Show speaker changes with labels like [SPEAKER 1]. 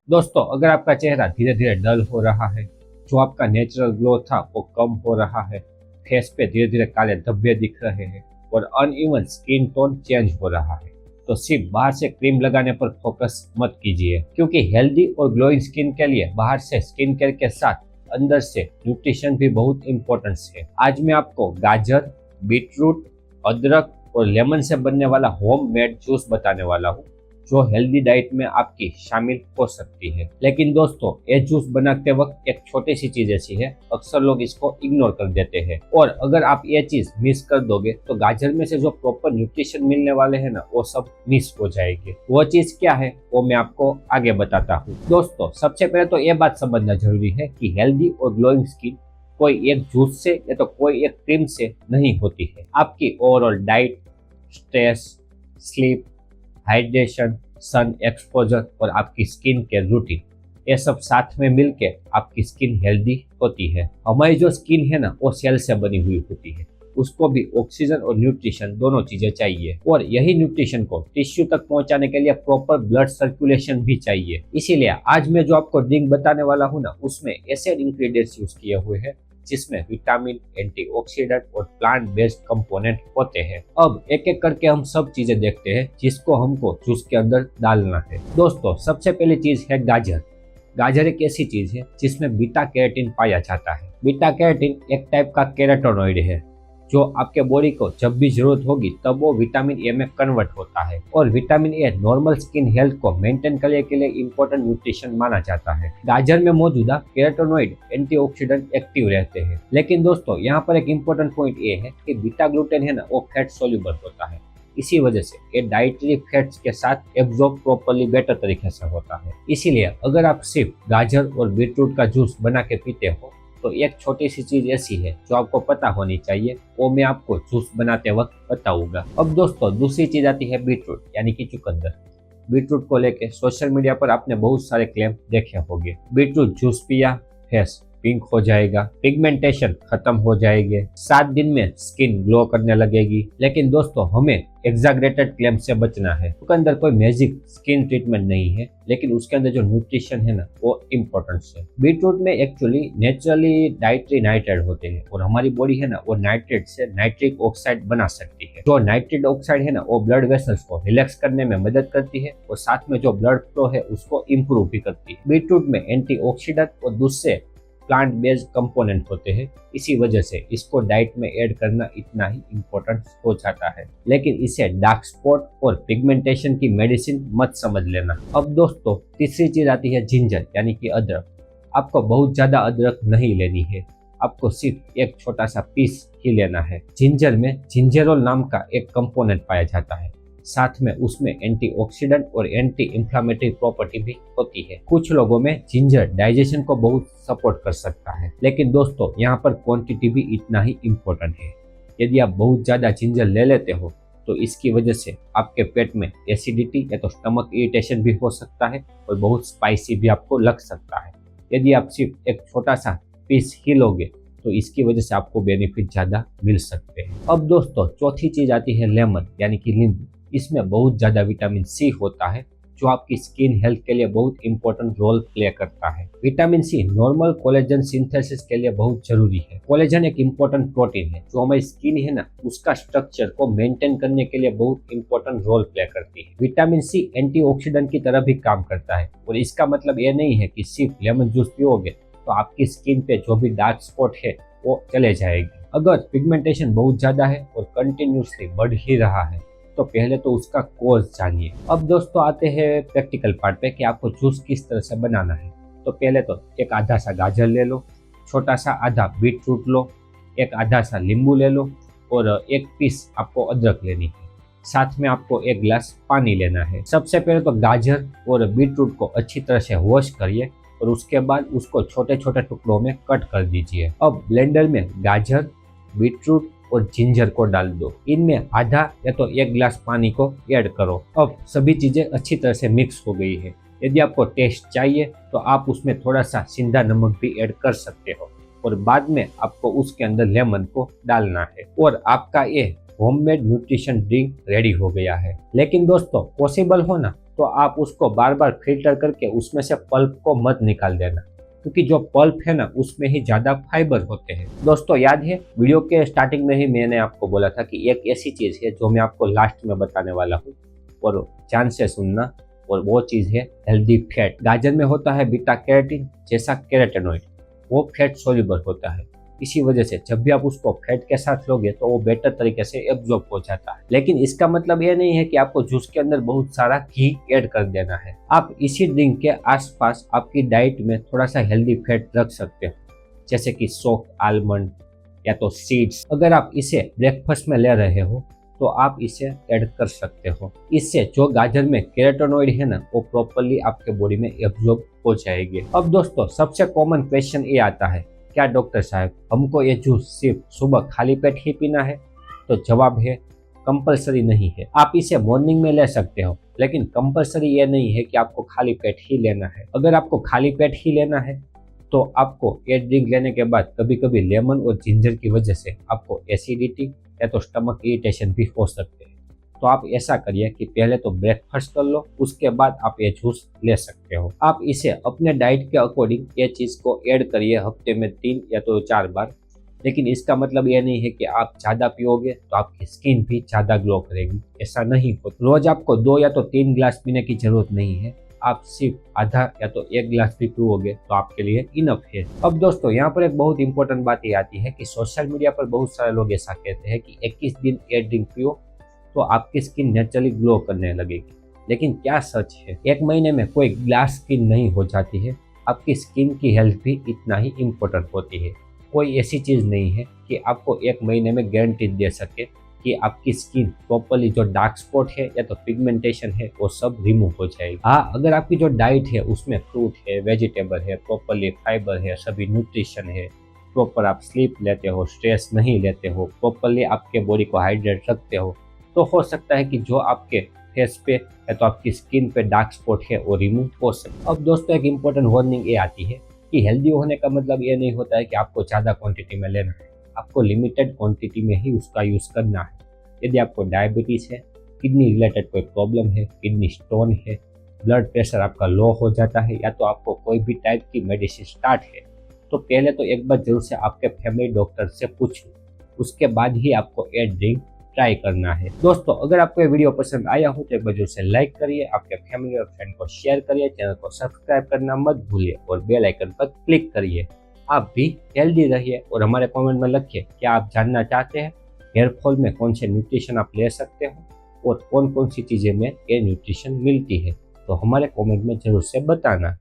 [SPEAKER 1] दोस्तों, अगर आपका चेहरा धीरे धीरे डल हो रहा है, जो आपका नेचुरल ग्लो था वो कम हो रहा है, फेस पे धीरे धीरे काले धब्बे दिख रहे हैं और अनइवन स्किन टोन चेंज हो रहा है, तो सिर्फ बाहर से क्रीम लगाने पर फोकस मत कीजिए, क्योंकि हेल्दी और ग्लोइंग स्किन के लिए बाहर से स्किन केयर के साथ अंदर से न्यूट्रिशन भी बहुत इंपॉर्टेंट है। आज मैं आपको गाजर, बीटरूट, अदरक और लेमन से बनने वाला होम मेड जूस बताने वाला हूँ, जो हेल्दी डाइट में आपकी शामिल हो सकती है। लेकिन दोस्तों, ये जूस बनाते वक्त एक छोटी सी चीज ऐसी है, अक्सर लोग इसको इग्नोर कर देते हैं, और अगर आप ये चीज मिस कर दोगे तो गाजर में से जो प्रॉपर न्यूट्रिशन मिलने वाले हैं ना, वो सब मिस हो जाएंगे। वो चीज क्या है वो मैं आपको आगे बताता हूँ। दोस्तों, सबसे पहले तो ये बात समझना जरूरी है कि हेल्दी और ग्लोइंग स्किन कोई एक जूस से या तो कोई एक क्रीम से नहीं होती है। आपकी overall diet, stress, sleep, hydration, sun exposure और आपकी स्किन केयर रूटीन, ये सब साथ में मिलके आपकी स्किन हेल्दी होती है। हमारी जो स्किन है ना, वो सेल से बनी हुई होती है, उसको भी ऑक्सीजन और न्यूट्रिशन दोनों चीजें चाहिए, और यही न्यूट्रिशन को टिश्यू तक पहुंचाने के लिए प्रॉपर ब्लड सर्कुलेशन भी चाहिए। इसीलिए आज मैं जो आपको ड्रिंक बताने वाला हूँ ना, उसमें ऐसे इंग्रेडिएंट्स यूज किए हुए हैं जिसमें विटामिन, एंटीऑक्सीडेंट और प्लांट बेस्ड कंपोनेंट होते हैं। अब एक एक करके हम सब चीजें देखते हैं जिसको हमको जूस के अंदर डालना है। दोस्तों, सबसे पहली चीज है गाजर। गाजर एक ऐसी चीज है जिसमें बीटा कैरोटीन पाया जाता है। बीटा कैरोटीन एक टाइप का कैरोटीनॉइड है, जो आपके बॉडी को जब भी जरूरत होगी तब वो विटामिन ए में कन्वर्ट होता है, और vitamin a normal skin health को मेंटेन करने के लिए इंपॉर्टेंट न्यूट्रिशन माना जाता है। गाजर में मौजूदा कैरोटीनॉइड एंटीऑक्सीडेंट एक्टिव रहते हैं। लेकिन दोस्तों, यहाँ पर एक इंपॉर्टेंट पॉइंट ये है कि बीटा ग्लूटेन है ना, वो फैट सोल्यूबल होता है। इसी वजह से ये डाइटरी फैट्स के साथ एब्जॉर्ब प्रॉपर्ली बेटर तरीके से होता है। इसीलिए अगर आप सिर्फ गाजर और बीटरूट का जूस बना के पीते हो तो एक छोटी सी चीज ऐसी है जो आपको पता होनी चाहिए, वो मैं आपको जूस बनाते वक्त बताऊंगा। अब दोस्तों, दूसरी चीज आती है बीटरूट यानी कि चुकंदर। बीटरूट को लेके सोशल मीडिया पर आपने बहुत सारे क्लेम देखे होंगे। बीटरूट जूस पिया, फेस पिंक हो जाएगा, पिगमेंटेशन खत्म हो जाएंगे, 7 दिन में स्किन ग्लो करने लगेगी। लेकिन दोस्तों, हमें एग्जैगरेटेड क्लेम से बचना है। उसके अंदर कोई मैजिक स्किन ट्रीटमेंट नहीं है, लेकिन उसके अंदर जो न्यूट्रिशन है ना, वो इम्पोर्टेंट है। बीटरूट में एक्चुअली नेचुरली डाइट्री नाइट्रेट होते हैं, और हमारी बॉडी है ना, वो नाइट्रेट से नाइट्रिक ऑक्साइड बना सकती है। जो नाइट्रिक ऑक्साइड है ना, वो ब्लड वेसल्स को रिलैक्स करने में मदद करती है, और साथ में जो ब्लड फ्लो है उसको इम्प्रूव भी करती है। बीटरूट में एंटीऑक्सीडेंट और दूसरे प्लांट बेस्ड कंपोनेंट होते हैं, इसी वजह से इसको डाइट में ऐड करना इतना ही इम्पोर्टेंट हो जाता है। लेकिन इसे डार्क स्पॉट और पिगमेंटेशन की मेडिसिन मत समझ लेना। अब दोस्तों, तीसरी चीज आती है जिंजर यानी कि अदरक। आपको बहुत ज्यादा अदरक नहीं लेनी है, आपको सिर्फ एक छोटा सा पीस ही लेना है। जिंजर में जिंजेरोल नाम का एक कंपोनेंट पाया जाता है, साथ में उसमें एंटीऑक्सीडेंट और एंटी इंफ्लेमेटरी प्रॉपर्टी भी होती है। कुछ लोगों में जिंजर डाइजेशन को बहुत सपोर्ट कर सकता है, लेकिन दोस्तों, यहाँ पर क्वांटिटी भी इतना ही इम्पोर्टेंट है। यदि आप बहुत ज्यादा जिंजर ले लेते हो तो इसकी वजह से आपके पेट में एसिडिटी या तो स्टमक इरिटेशन भी हो सकता है, और बहुत स्पाइसी भी आपको लग सकता है। यदि आप सिर्फ एक छोटा सा पीस ही लोगे तो इसकी वजह से आपको बेनिफिट ज्यादा मिल सकते हैं। अब दोस्तों, चौथी चीज आती है लेमन यानी कि नींबू। इसमें बहुत ज्यादा विटामिन सी होता है, जो आपकी स्किन हेल्थ के लिए बहुत इंपॉर्टेंट रोल प्ले करता है। Vitamin C normal collagen synthesis के लिए बहुत जरूरी है। कोलेजन एक इंपॉर्टेंट प्रोटीन है जो हमारी स्किन है ना, उसका स्ट्रक्चर को मेंटेन करने के लिए बहुत इंपॉर्टेंट रोल प्ले करती है। विटामिन सी एंटीऑक्सीडेंट की तरह भी काम करता है, और इसका मतलब ये नहीं है कि सिर्फ लेमन जूस पियोगे तो आपकी स्किन पे जो भी डार्क स्पॉट है वो चले जाएगी। अगर पिगमेंटेशन बहुत ज्यादा है और कंटिन्यूसली बढ़ ही रहा है तो पहले तो उसका कोज जानिए। अब दोस्तों, आते हैं प्रैक्टिकल पार्ट पे कि आपको जूस किस तरह से बनाना है। तो पहले तो एक आधा सा गाजर ले लो, छोटा सा आधा बीटरूट लो, एक आधा सा नींबू ले लो, और एक पीस आपको अदरक लेनी है। साथ में आपको एक गिलास पानी लेना है। सबसे पहले तो गाजर और बीटरूट को अच्छी तरह से वॉश करिए, और उसके बाद उसको छोटे छोटे टुकड़ों में कट कर दीजिए। अब ब्लेंडर में गाजर, बीटरूट और जिंजर को डाल दो। इनमें आधा या तो एक गिलास पानी को ऐड करो। अब सभी चीजें अच्छी तरह से मिक्स हो गई है। यदि आपको टेस्ट चाहिए तो आप उसमें थोड़ा सा सिंधा नमक भी ऐड कर सकते हो, और बाद में आपको उसके अंदर लेमन को डालना है, और आपका ये होममेड न्यूट्रिशन ड्रिंक रेडी हो गया है। लेकिन दोस्तों पॉसिबल हो ना तो आप उसको बार बार फिल्टर करके उसमें से पल्प को मत निकाल देना, क्योंकि जो पल्प है ना उसमें ही ज़्यादा फाइबर होते हैं। दोस्तों याद है वीडियो के स्टार्टिंग में ही मैंने आपको बोला था कि एक ऐसी चीज़ है जो मैं आपको लास्ट में बताने वाला हूँ, और ध्यान से सुनना, और वो चीज़ है हेल्दी फैट। गाजर में होता है बीटा कैरोटीन जैसा कैरोटेनॉइड, वो फैट सोल्यूबल होता है। इसी वजह से जब भी आप उसको फैट के साथ लोगे तो वो बेटर तरीके से एब्जॉर्ब हो जाता है। लेकिन इसका मतलब ये नहीं है कि आपको जूस के अंदर बहुत सारा घी ऐड कर देना है। आप इसी ड्रिंक के आसपास आपकी डाइट में थोड़ा सा हेल्दी फैट रख सकते हो, जैसे कि सोक्ड आलमंड या तो सीड्स। अगर आप इसे ब्रेकफास्ट में ले रहे हो तो आप इसे ऐड कर सकते हो। इससे जो गाजर में कैरोटेनॉइड है ना वो प्रॉपरली आपके बॉडी में एब्जॉर्ब हो जाएगी। अब दोस्तों सबसे कॉमन क्वेश्चन ये आता है, क्या डॉक्टर साहब हमको ये जूस सिर्फ सुबह खाली पेट ही पीना है? तो जवाब है कंपलसरी नहीं है। आप इसे मॉर्निंग में ले सकते हो, लेकिन कंपलसरी ये नहीं है कि आपको खाली पेट ही लेना है। अगर आपको खाली पेट ही लेना है तो आपको ये ड्रिंक लेने के बाद कभी कभी लेमन और जिंजर की वजह से आपको एसिडिटी या तो स्टमक इरिटेशन भी हो सकते हैं। तो आप ऐसा करिए कि पहले तो ब्रेकफास्ट कर लो, उसके बाद आप ये जूस ले सकते हो। आप इसे अपने डाइट के अकॉर्डिंग ये चीज़ को ऐड करिए हफ्ते में 3 या तो 4 बार। लेकिन इसका मतलब ये नहीं है कि आप ज़्यादा पियोगे तो आपकी स्किन भी ज़्यादा ग्लो करेगी, ऐसा नहीं होता। रोज आपको 2 या तो 3 गिलास पीने की जरूरत नहीं है, आप सिर्फ आधा या तो 1 गिलास भी पियोगे तो आपके लिए इनफ है। अब दोस्तों यहाँ पर एक बहुत इंपॉर्टेंट बात ये आती है कि सोशल मीडिया पर बहुत सारे लोग ऐसा कहते हैं कि 21 दिन ये ड्रिंक पियो तो आपकी स्किन नेचुरली ग्लो करने लगेगी। लेकिन क्या सच है? 1 महीने में कोई ग्लास स्किन नहीं हो जाती है। आपकी स्किन की हेल्थ भी इतना ही इम्पोर्टेंट होती है। कोई ऐसी चीज़ नहीं है कि आपको 1 महीने में गारंटी दे सके कि आपकी स्किन प्रॉपरली जो डार्क स्पॉट है या तो पिगमेंटेशन है वो सब रिमूव हो जाएगी। हाँ, अगर आपकी जो डाइट है उसमें फ्रूट है, वेजिटेबल है, प्रॉपरली फाइबर है, सभी न्यूट्रिशन है, प्रॉपर आप स्लीप लेते हो, स्ट्रेस नहीं लेते हो, प्रॉपरली आपके बॉडी को हाइड्रेट रखते हो, तो हो सकता है कि जो आपके फेस पे या तो आपकी स्किन पे डार्क स्पॉट है वो रिमूव हो सकता है। अब दोस्तों एक इम्पोर्टेंट वार्निंग ये आती है कि हेल्दी होने का मतलब ये नहीं होता है कि आपको ज़्यादा क्वांटिटी में लेना है। आपको लिमिटेड क्वांटिटी में ही उसका यूज़ करना है। यदि आपको डायबिटीज़ है, किडनी रिलेटेड कोई प्रॉब्लम है, किडनी स्टोन है, ब्लड प्रेशर आपका लो हो जाता है, या तो आपको कोई भी टाइप की मेडिसिन स्टार्ट है, तो पहले तो एक बार जरूर से आपके फैमिली डॉक्टर से पूछिए, उसके बाद ही आपको ये ड्रिंक ट्राई करना है। दोस्तों अगर आपको ये वीडियो पसंद आया हो तो एक बार जरूर से लाइक करिए, आपके फैमिली और फ्रेंड को शेयर करिए, चैनल को सब्सक्राइब करना मत भूलिए और बेल आइकन पर क्लिक करिए। आप भी हेल्दी रहिए और हमारे कमेंट में लिखिए क्या आप जानना चाहते हैं हेयर फॉल में कौन से न्यूट्रिशन आप ले सकते हो और कौन कौन सी चीज़ें में ये न्यूट्रिशन मिलती है, तो हमारे कमेंट में जरूर से बताना।